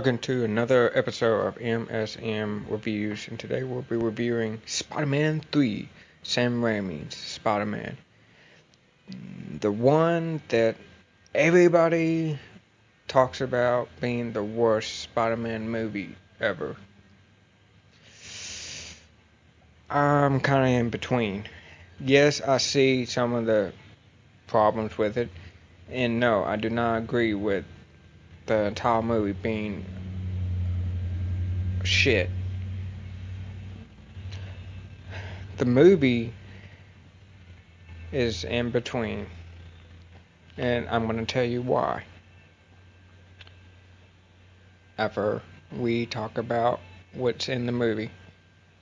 welcome to another episode of M.S.M. Reviews, and today we'll be reviewing Spider-Man 3, Sam Raimi's Spider-Man. The one that everybody talks about being the worst Spider-Man movie ever. I'm kind of in between. Yes, I see some of the problems with it, and no, I do not agree with the entire movie being shit. The movie is in between, and I'm going to tell you why after we talk about what's in the movie.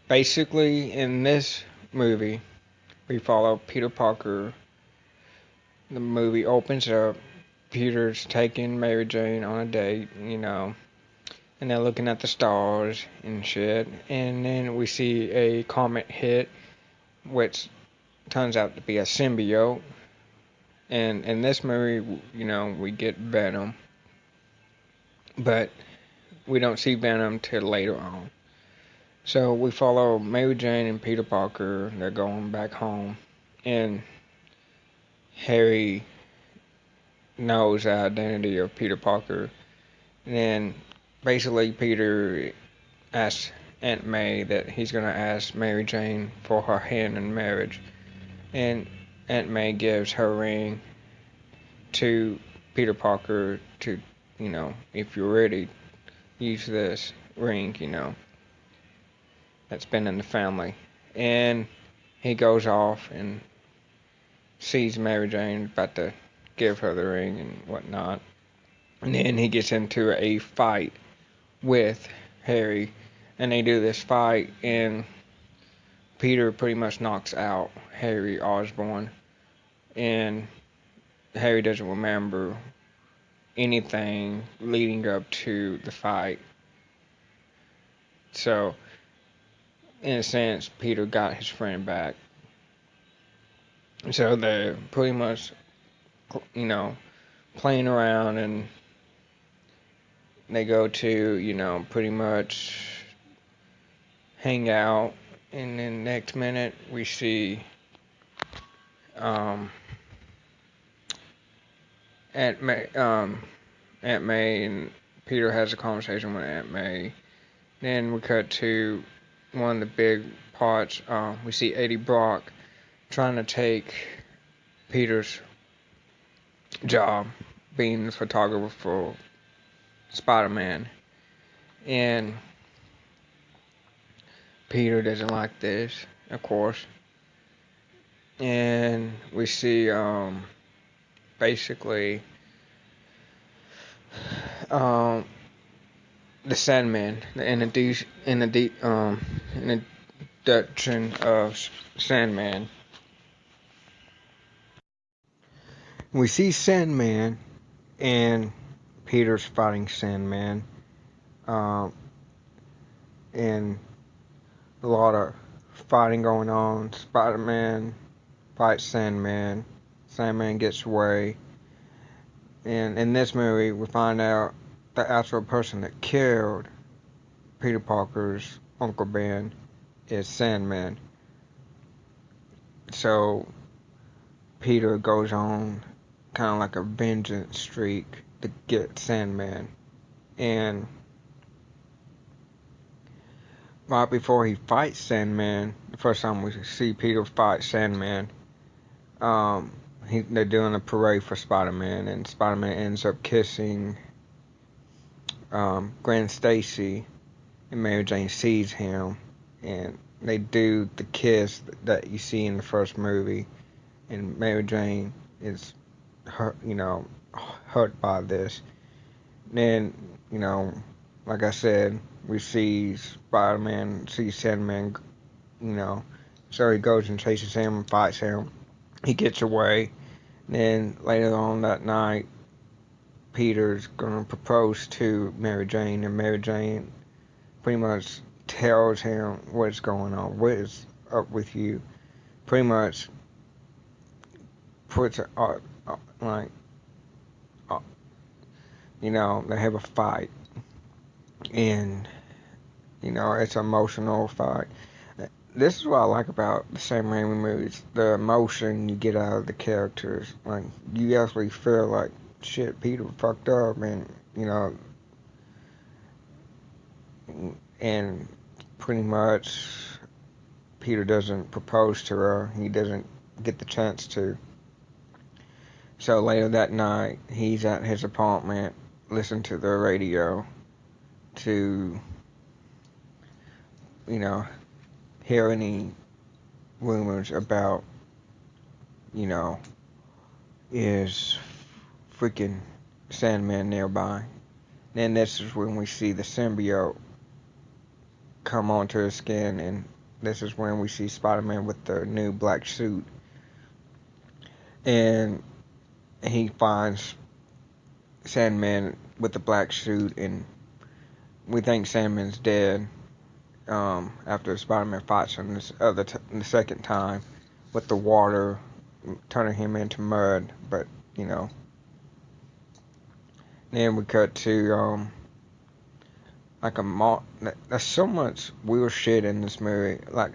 Basically, in this movie, we follow Peter Parker. The movie opens up, Peter's taking Mary Jane on a date, and they're looking at the stars and shit, and then we see a comet hit, which turns out to be a symbiote. And in this movie, we get Venom, but we don't see Venom till later on. So we follow Mary Jane and Peter Parker. They're going back home, and Harry knows the identity of Peter Parker. And then basically Peter asks Aunt May that he's going to ask Mary Jane for her hand in marriage. And Aunt May gives her ring to Peter Parker to, if you're ready, use this ring, that's been in the family. And he goes off and sees Mary Jane about to give her the ring and whatnot. And then he gets into a fight with Harry, and they do this fight, and Peter pretty much knocks out Harry Osborn, and Harry doesn't remember anything leading up to the fight. So, in a sense, Peter got his friend back. So they're pretty much, playing around, and they go to, pretty much hang out. And then next minute, we see Aunt May, and Peter has a conversation with Aunt May. Then we cut to one of the big parts. We see Eddie Brock trying to take Peter's job being the photographer for Spider-Man. And Peter doesn't like this, of course. And we see basically the Sandman, the introduction of Sandman. We see Sandman, and Peter's fighting Sandman, and a lot of fighting going on. Spider-Man fights Sandman. Sandman gets away. And in this movie, we find out the actual person that killed Peter Parker's Uncle Ben is Sandman. So Peter goes on kind of like a vengeance streak to get Sandman. And right before he fights Sandman, the first time we see Peter fight Sandman, they're doing a parade for Spider-Man, and Spider-Man ends up kissing Gwen Stacy, and Mary Jane sees him, and they do the kiss that you see in the first movie, and Mary Jane is hurt, hurt by this. Then, like I said, we see Spider-Man, see Sandman, so he goes and chases him and fights him. He gets away. Then later on that night, Peter's gonna propose to Mary Jane, and Mary Jane pretty much tells him what's going on, what is up with you. Pretty much puts it they have a fight. and it's an emotional fight. This is what I like about the Sam Raimi movies: the emotion you get out of the characters. Like you actually feel like shit, Peter fucked up, and and pretty much Peter doesn't propose to her. He doesn't get the chance to. So later that night, he's at his apartment, listening to the radio to, hear any rumors about, you know, is freaking Sandman nearby. Then this is when we see the symbiote come onto his skin, and this is when we see Spider-Man with the new black suit. And he finds Sandman with the black suit, and we think Sandman's dead. After Spider-Man fights him the second time with the water turning him into mud, but then we cut to like there's so much weird shit in this movie. Like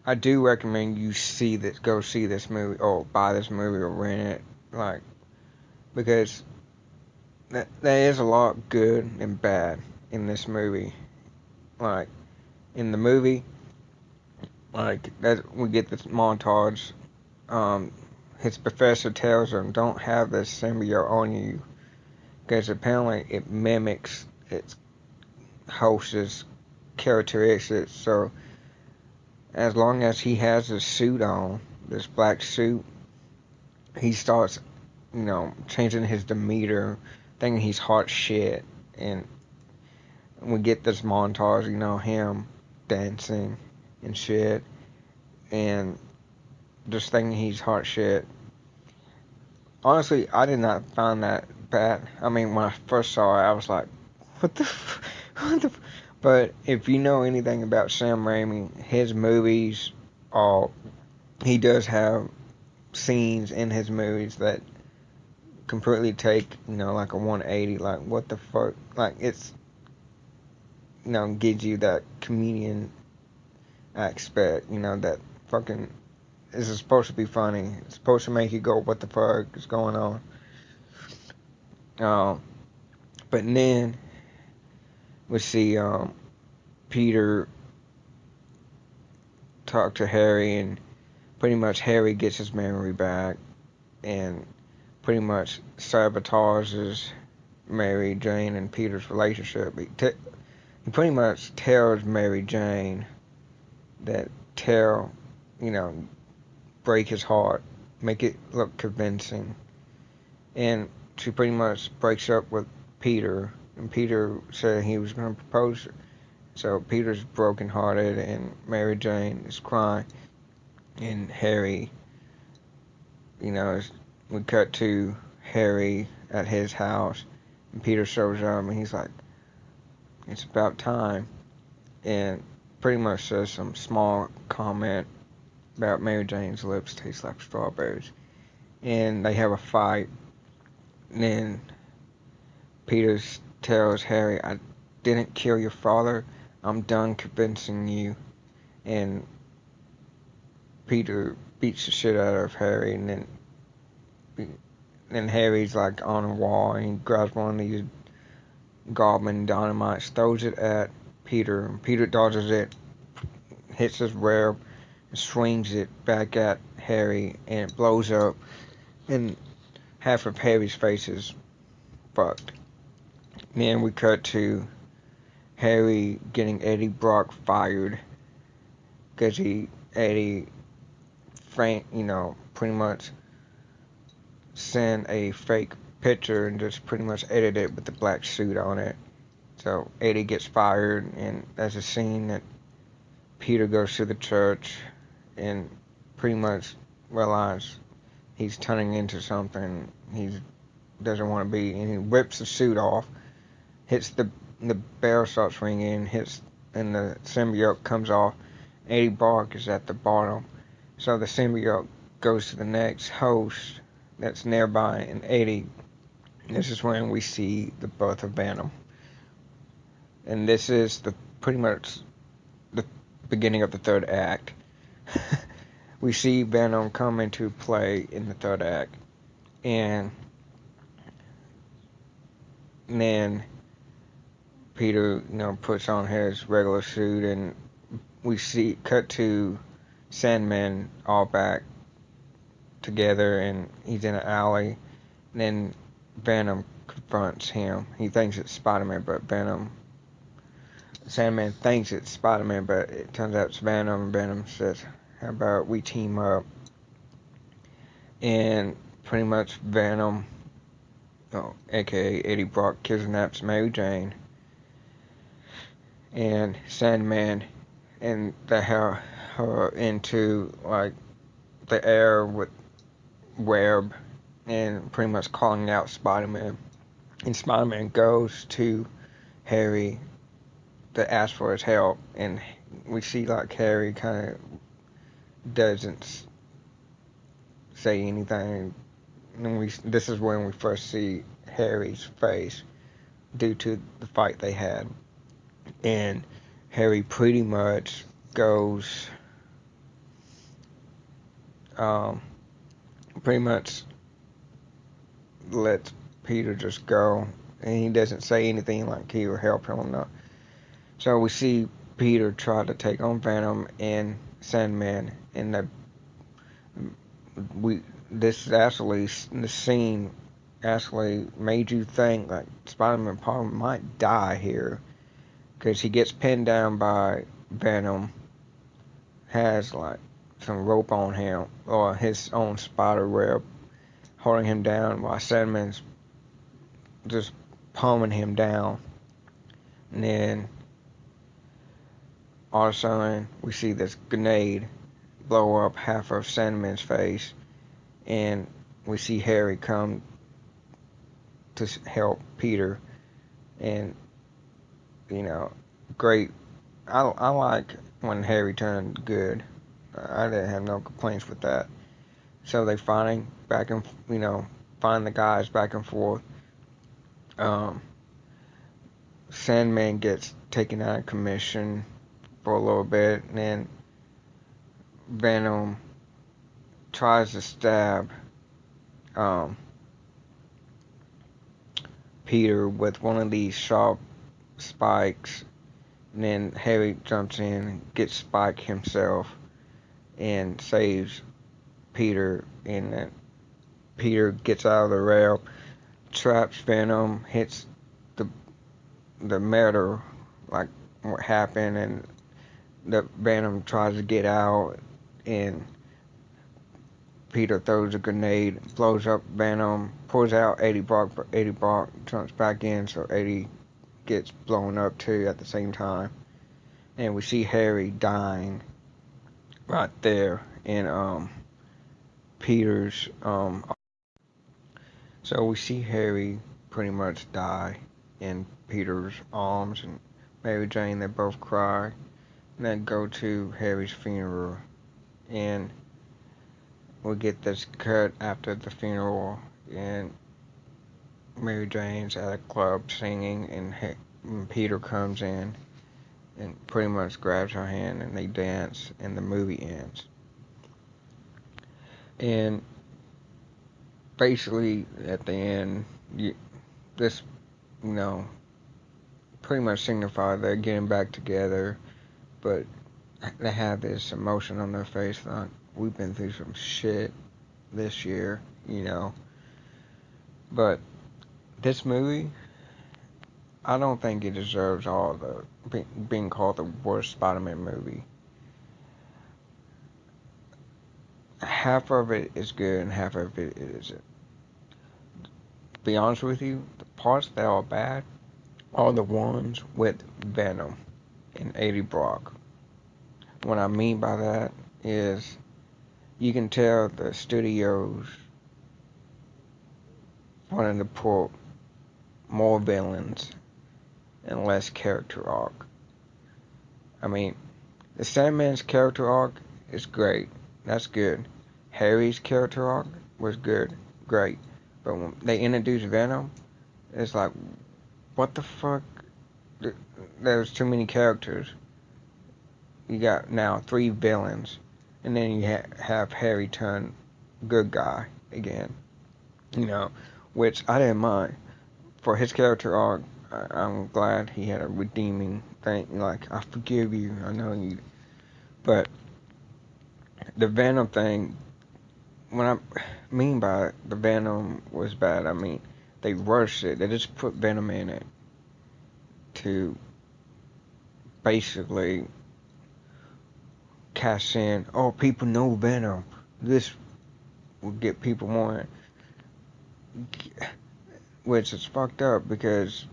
I do recommend you go see this movie or buy this movie or rent it, like because there is a lot good and bad in this movie. Like in the movie, like that we get this montage. His professor tells him don't have this symbiote on you because apparently it mimics its host's characteristics. So as long as he has this suit on, this black suit, he starts, changing his demeanor, thinking he's hot shit, and we get this montage, him dancing and shit, and just thinking he's hot shit. Honestly, I did not find that bad. I mean, when I first saw it, I was like, what the, what the. But if you know anything about Sam Raimi, his movies, he does have scenes in his movies that completely take, like a 180. Like, what the fuck? Like, it's, gives you that comedian aspect, that fucking. This is supposed to be funny. It's supposed to make you go, what the fuck is going on? But then we see Peter talk to Harry, and pretty much Harry gets his memory back and pretty much sabotages Mary Jane and Peter's relationship. He pretty much tells Mary Jane that break his heart, make it look convincing. And she pretty much breaks up with Peter, and Peter said he was going to propose. So Peter's brokenhearted, and Mary Jane is crying, and Harry, we cut to Harry at his house, and Peter shows up, and he's like, it's about time, and pretty much says some small comment about Mary Jane's lips taste like strawberries, and they have a fight, and then Peter tells Harry, I didn't kill your father, I'm done convincing you, and Peter beats the shit out of Harry, and then Harry's like on a wall, and he grabs one of these goblin dynamites, throws it at Peter, and Peter dodges it, hits his web, and swings it back at Harry, and it blows up, and half of Harry's face is fucked. Then we cut to Harry getting Eddie Brock fired because Eddie, pretty much sent a fake picture and just pretty much edited it with the black suit on it. So Eddie gets fired, and there's a scene that Peter goes to the church and pretty much realizes he's turning into something he doesn't want to be, and he rips the suit off, hits the bell starts ringing, and the symbiote comes off. Eddie Brock is at the bottom, so the symbiote goes to the next host that's nearby, and Eddie. This is when we see the birth of Venom. And this is the pretty much the beginning of the third act. We see Venom come into play in the third act, and then Peter, puts on his regular suit, and we see cut to Sandman all back together, and he's in an alley. And then Venom confronts him. He thinks it's Spider-Man, but Sandman thinks it's Spider-Man, but it turns out it's Venom. Venom says, "How about we team up?" And pretty much Venom, aka Eddie Brock, kidnaps Mary Jane, and Sandman, and they have her into like the air with web, and pretty much calling out Spider-Man. And Spider-Man goes to Harry to ask for his help, and we see like Harry kind of doesn't say anything. And this is when we first see Harry's face due to the fight they had, and Harry pretty much goes, pretty much lets Peter just go, and he doesn't say anything like he will help him or not. So we see Peter try to take on Venom and Sandman, and the scene actually made you think like Spider-Man probably might die here, because he gets pinned down by Venom, has like some rope on him or his own spider web holding him down, while Sandman's just palming him down. And then all of a sudden we see this grenade blow up half of Sandman's face, and we see Harry come to help Peter. And great. I like when Harry turned good. I didn't have no complaints with that. So they find the guys back and forth. Sandman gets taken out of commission for a little bit, and then Venom tries to stab Peter with one of these sharp spikes, and then Harry jumps in, gets Spike himself, and saves Peter, and then Peter gets out of the rail, traps Venom, hits the metal, like what happened, and the Venom tries to get out, and Peter throws a grenade, blows up Venom, pulls out Eddie Brock, but Eddie Brock jumps back in, so Eddie gets blown up too at the same time. And we see Harry dying right there in Peter's so we see Harry pretty much die in Peter's arms, and Mary Jane, they both cry, and then go to Harry's funeral, and we get this cut after the funeral, and Mary Jane's at a club singing, and Peter comes in and pretty much grabs her hand, and they dance, and the movie ends. And basically, at the end, this, pretty much signifies they're getting back together, but they have this emotion on their face like, we've been through some shit this year, But this movie, I don't think it deserves all the being called the worst Spider-Man movie. Half of it is good and half of it isn't. To be honest with you, the parts that are bad are the ones with Venom and Eddie Brock. What I mean by that is you can tell the studios wanted to put more villains and less character arc. I mean, the Sandman's character arc is great. That's good. Harry's character arc was good. Great. But when they introduced Venom, it's like, what the fuck there's too many characters. You got now 3 villains, and then you have Harry turn good guy again. You know, which I didn't mind for his character arc. I'm glad he had a redeeming thing. Like, I forgive you. I know you. But the Venom thing, what I mean by the Venom was bad, I mean they rushed it. They just put Venom in it to basically cash in. Oh, people know Venom. This will get people more, which is fucked up because,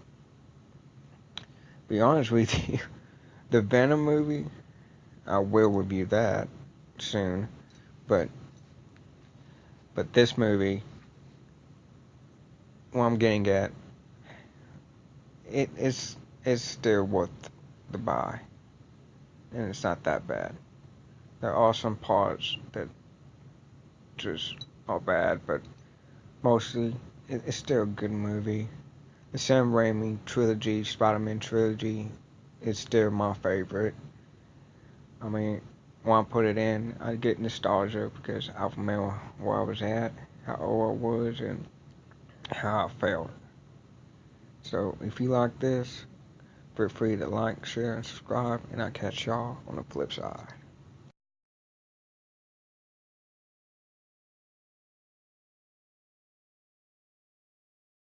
be honest with you, the Venom movie, I will review that soon, but this movie, what I'm getting at, it's still worth the buy, and it's not that bad. There are some parts that just are bad, but mostly it's still a good movie. The Sam Raimi trilogy, Spider-Man trilogy, is still my favorite. I mean, when I put it in, I get nostalgia because I remember where I was at, how old I was, and how I felt. So if you like this, feel free to like, share, and subscribe, and I'll catch y'all on the flip side.